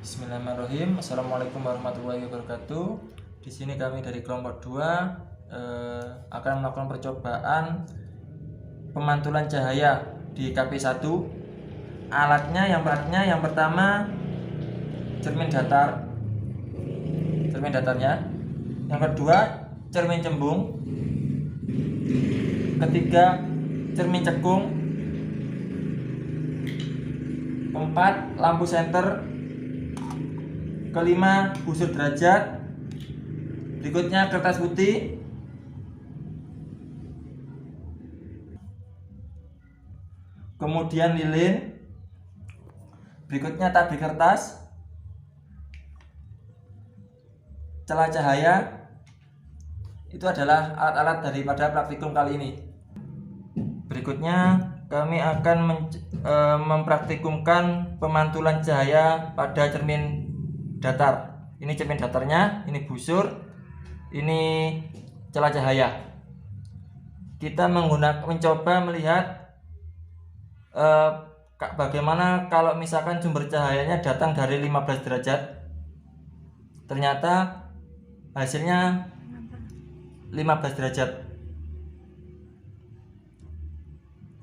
Bismillahirrahmanirrahim. Assalamualaikum warahmatullahi wabarakatuh. Di sini kami dari kelompok 2 akan melakukan percobaan pemantulan cahaya di KP1. Alatnya yang pertama cermin datarnya. Yang kedua cermin cembung. Ketiga cermin cekung. Keempat lampu senter. Kelima busur derajat. Berikutnya kertas putih. Kemudian lilin. Berikutnya tabir kertas. Celah cahaya. Itu adalah alat-alat daripada praktikum kali ini. Berikutnya kami akan mempraktikumkan pemantulan cahaya pada cermin datar. Ini cermin datarnya, ini busur, ini celah cahaya. Kita mencoba melihat bagaimana kalau misalkan sumber cahayanya datang dari 15 derajat. Ternyata hasilnya 15 derajat.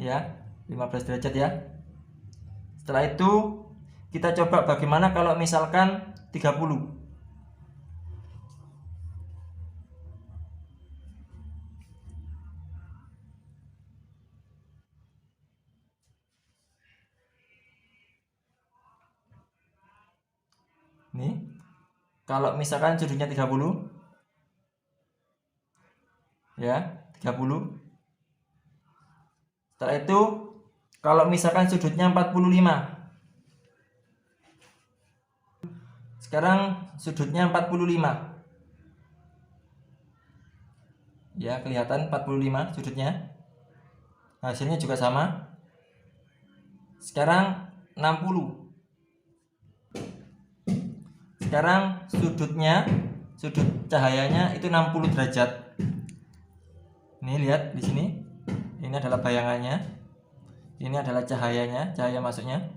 Ya, 15 derajat ya. Setelah itu kita coba bagaimana kalau misalkan 30. Nih, kalau misalkan sudutnya 30, ya, 30. Setelah itu kalau misalkan sudutnya 45. Sekarang sudutnya 45. Ya, kelihatan 45 sudutnya. Hasilnya juga sama. Sekarang 60. Sekarang sudut cahayanya itu 60 derajat. Ini lihat di sini. Ini adalah bayangannya. Ini adalah cahayanya, cahaya masuknya.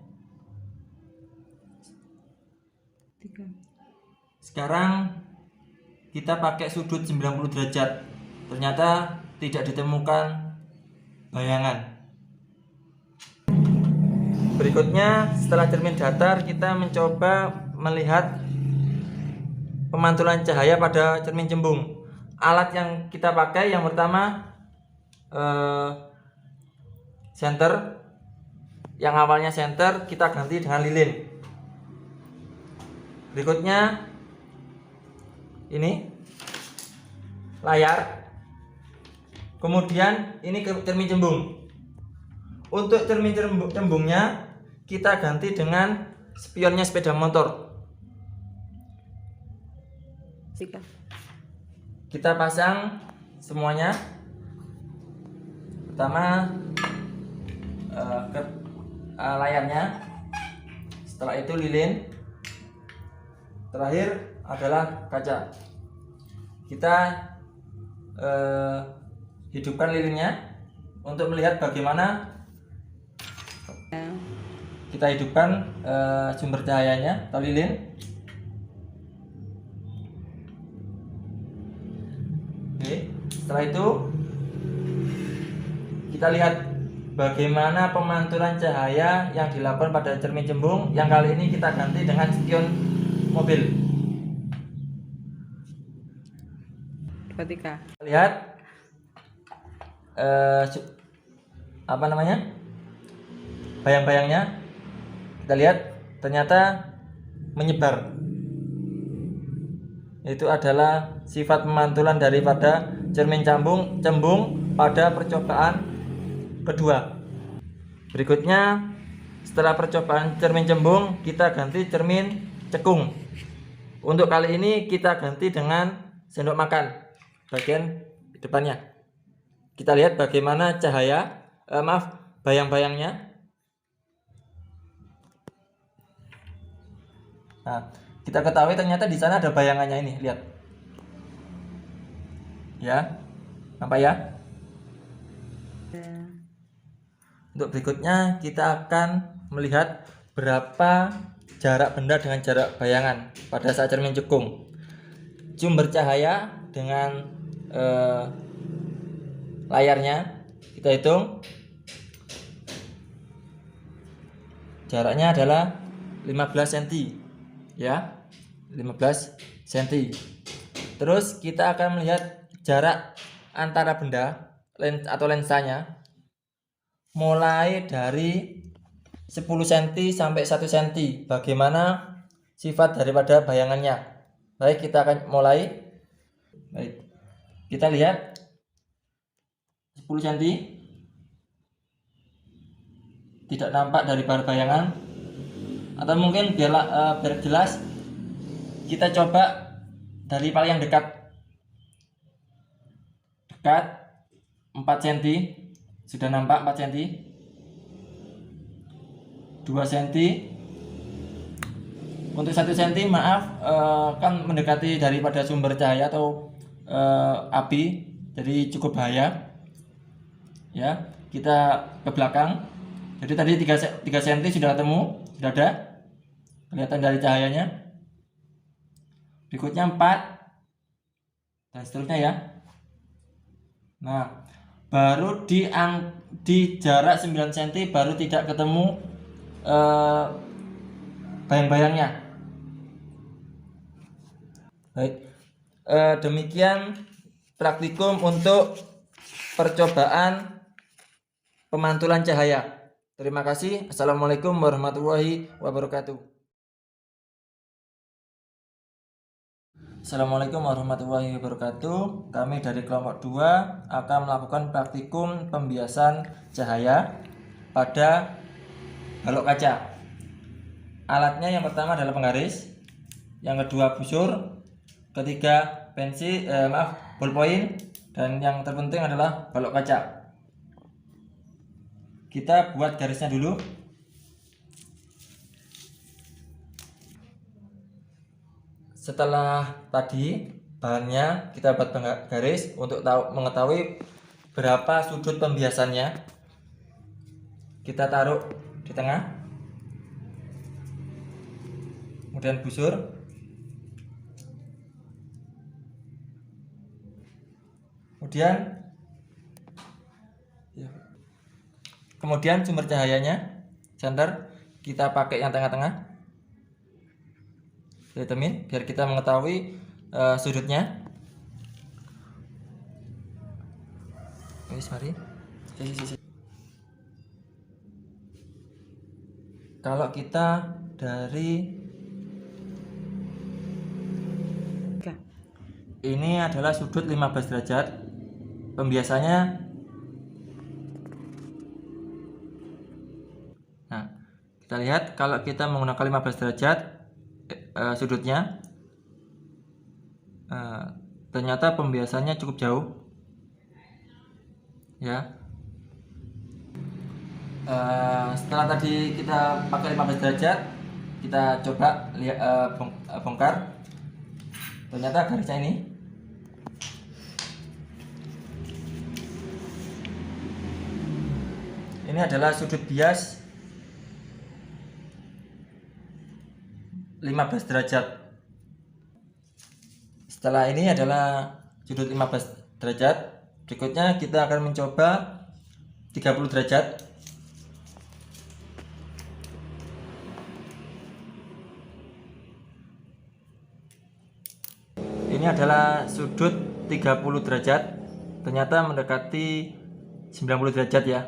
Sekarang kita pakai sudut 90 derajat. Ternyata tidak ditemukan bayangan. Berikutnya setelah cermin datar kita mencoba melihat pemantulan cahaya pada cermin cembung. Alat yang kita pakai yang pertama senter. Yang awalnya senter kita ganti dengan lilin. Berikutnya ini layar. Kemudian ini cermin cembung. Untuk cermin cembungnya kita ganti dengan spionnya sepeda motor. Kita pasang semuanya. Pertama layarnya, setelah itu lilin, terakhir adalah kaca. Kita hidupkan lilinnya untuk melihat bagaimana kita hidupkan sumber cahayanya atau lilin. Oke, setelah itu kita lihat bagaimana pemantulan cahaya yang dilakukan pada cermin cembung. Yang kali ini kita ganti dengan spion mobil. Ketika Lihat bayang-bayangnya. Kita lihat ternyata menyebar. Itu adalah sifat pemantulan daripada cermin cembung pada percobaan kedua. Berikutnya setelah percobaan cermin cembung kita ganti cermin cekung. Untuk kali ini kita ganti dengan sendok makan bagian depannya. Kita lihat bagaimana bayang-bayangnya. Nah, kita ketahui ternyata di sana ada bayangannya ini, lihat. Ya. Nampak ya? Untuk berikutnya kita akan melihat berapa jarak benda dengan jarak bayangan pada saat cermin cekung. Sumber cahaya dengan layarnya kita hitung jaraknya adalah 15 cm ya, 15 cm. Terus kita akan melihat jarak antara benda atau lensanya mulai dari 10 cm sampai 1 cm. Bagaimana sifat daripada bayangannya? Baik, kita akan mulai. Baik, kita lihat 10 cm tidak nampak dari bayangan, atau mungkin biar jelas kita coba dari paling yang dekat 4 cm. Sudah nampak 4 cm, 2 cm. Untuk 1 cm maaf, kan mendekati daripada sumber cahaya atau api, jadi cukup bahaya ya. Kita ke belakang, jadi tadi 3 cm sudah ketemu, sudah ada kelihatan dari cahayanya. Berikutnya 4 dan seterusnya ya. Nah, baru di jarak 9 cm baru tidak ketemu bayang-bayangnya. Baik, demikian praktikum untuk percobaan pemantulan cahaya. Terima kasih. Assalamualaikum warahmatullahi wabarakatuh. Assalamualaikum warahmatullahi wabarakatuh. Kami dari kelompok 2 akan melakukan praktikum pembiasan cahaya pada balok kaca. Alatnya yang pertama adalah penggaris, yang kedua busur, ketiga ballpoint, dan yang terpenting adalah balok kaca. Kita buat garisnya dulu. Setelah tadi bahannya kita buat garis untuk mengetahui berapa sudut pembiasannya. Kita taruh di tengah, kemudian busur, kemudian sumber cahayanya center kita pakai yang tengah-tengah. Vitamin biar kita mengetahui sudutnya. Mari. Kalau kita dari ini adalah sudut 15 derajat. Pembiasannya, nah kita lihat kalau kita menggunakan 15 derajat sudutnya, ternyata pembiasannya cukup jauh ya. Setelah tadi kita pakai 15 derajat, kita coba lihat, bongkar. Ternyata garisnya ini adalah sudut bias 15 derajat. Setelah ini adalah sudut 15 derajat. Berikutnya kita akan mencoba 30 derajat. Ini adalah sudut 30 derajat. Ternyata mendekati 90 derajat ya.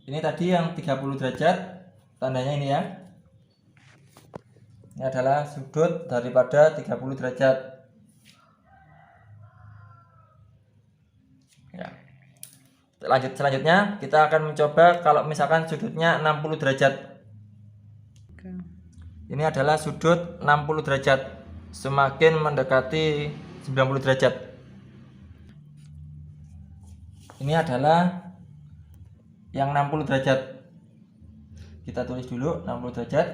Ini tadi yang 30 derajat, tandanya ini ya. Ini adalah sudut daripada 30 derajat. Ya. Selanjutnya kita akan mencoba kalau misalkan sudutnya 60 derajat. Ini adalah sudut 60 derajat, semakin mendekati 90 derajat. Ini adalah yang 60 derajat. Kita tulis dulu 60 derajat.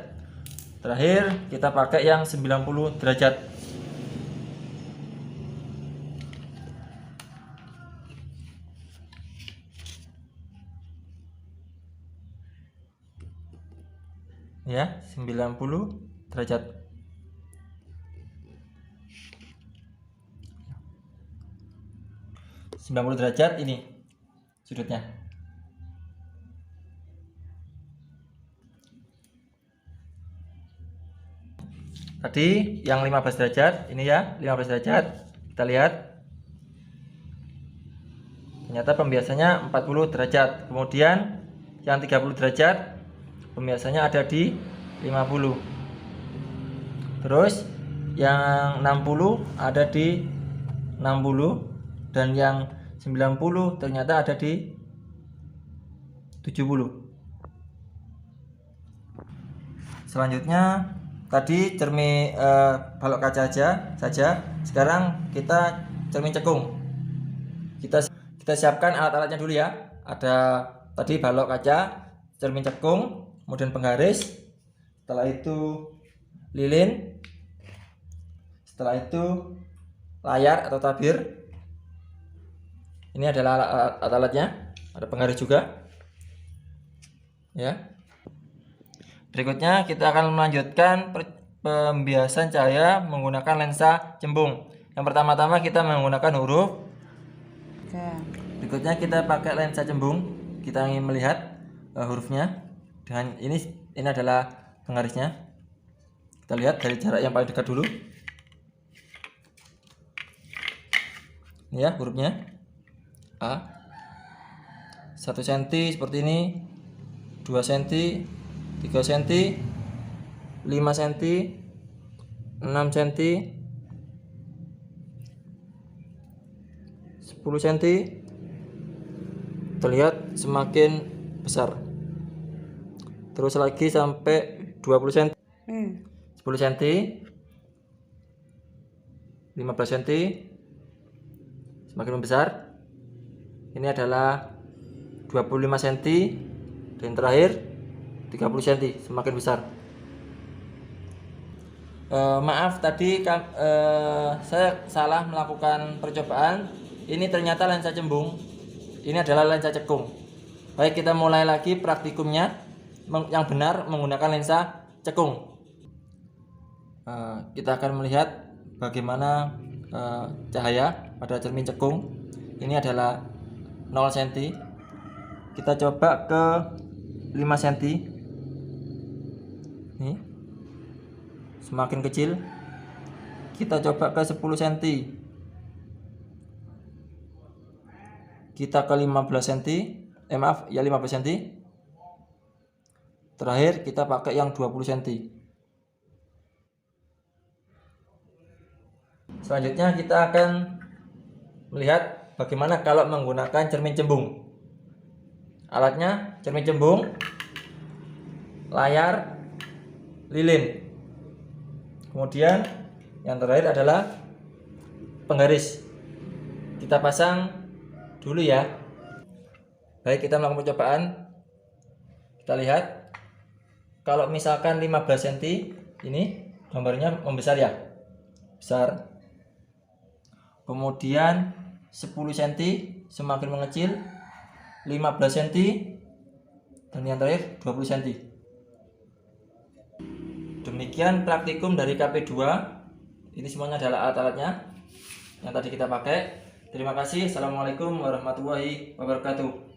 Terakhir kita pakai yang 90 derajat. ya, 90 derajat. Ini sudutnya. Tadi yang 15 derajat, ini ya 15 derajat. Kita lihat. Ternyata pembiasannya 40 derajat. Kemudian yang 30 derajat pembiasannya ada di 50. Terus yang 60 ada di 60 dan yang 90 ternyata ada di 70. Selanjutnya tadi cermin balok kaca saja. Sekarang kita cermin cekung. Kita siapkan alat-alatnya dulu ya. Ada tadi balok kaca, cermin cekung, kemudian penggaris, setelah itu lilin, setelah itu layar atau tabir. Ini adalah alat-alatnya, ada penggaris juga ya. Berikutnya kita akan melanjutkan pembiasan cahaya menggunakan lensa cembung. Yang pertama-tama kita menggunakan huruf. Berikutnya kita pakai lensa cembung. Kita ingin melihat hurufnya. Dengan ini adalah penggarisnya. Kita lihat dari jarak yang paling dekat dulu. Ini ya hurufnya. A. 1 cm seperti ini. 2 cm, 3 cm, 5 cm, 6 cm, 10 cm. Terlihat semakin besar. Terus lagi sampai 20 cm. 10 cm, 15 cm, semakin membesar. Ini adalah 25 cm dan terakhir 30 cm, semakin besar. Maaf tadi saya salah melakukan percobaan. Ini ternyata lensa cembung. Ini adalah lensa cekung. Baik, kita mulai lagi praktikumnya yang benar menggunakan lensa cekung. Kita akan melihat bagaimana cahaya pada cermin cekung. Ini adalah 0 cm. Kita coba ke 5 cm. Ini semakin kecil. Kita coba ke 10 cm. Kita ke 15 cm. 15 cm. Terakhir kita pakai yang 20 cm. Selanjutnya kita akan melihat bagaimana kalau menggunakan cermin cembung. Alatnya cermin cembung, layar, lilin. Kemudian yang terakhir adalah penggaris. Kita pasang dulu ya. Baik, kita melakukan percobaan. Kita lihat. Kalau misalkan 15 cm, ini gambarnya membesar ya. Besar. Kemudian 10 cm semakin mengecil, 15 cm, dan yang terakhir 20 cm. Demikian praktikum dari KP2. Ini semuanya adalah alat-alatnya yang tadi kita pakai. Terima kasih. Assalamualaikum warahmatullahi wabarakatuh.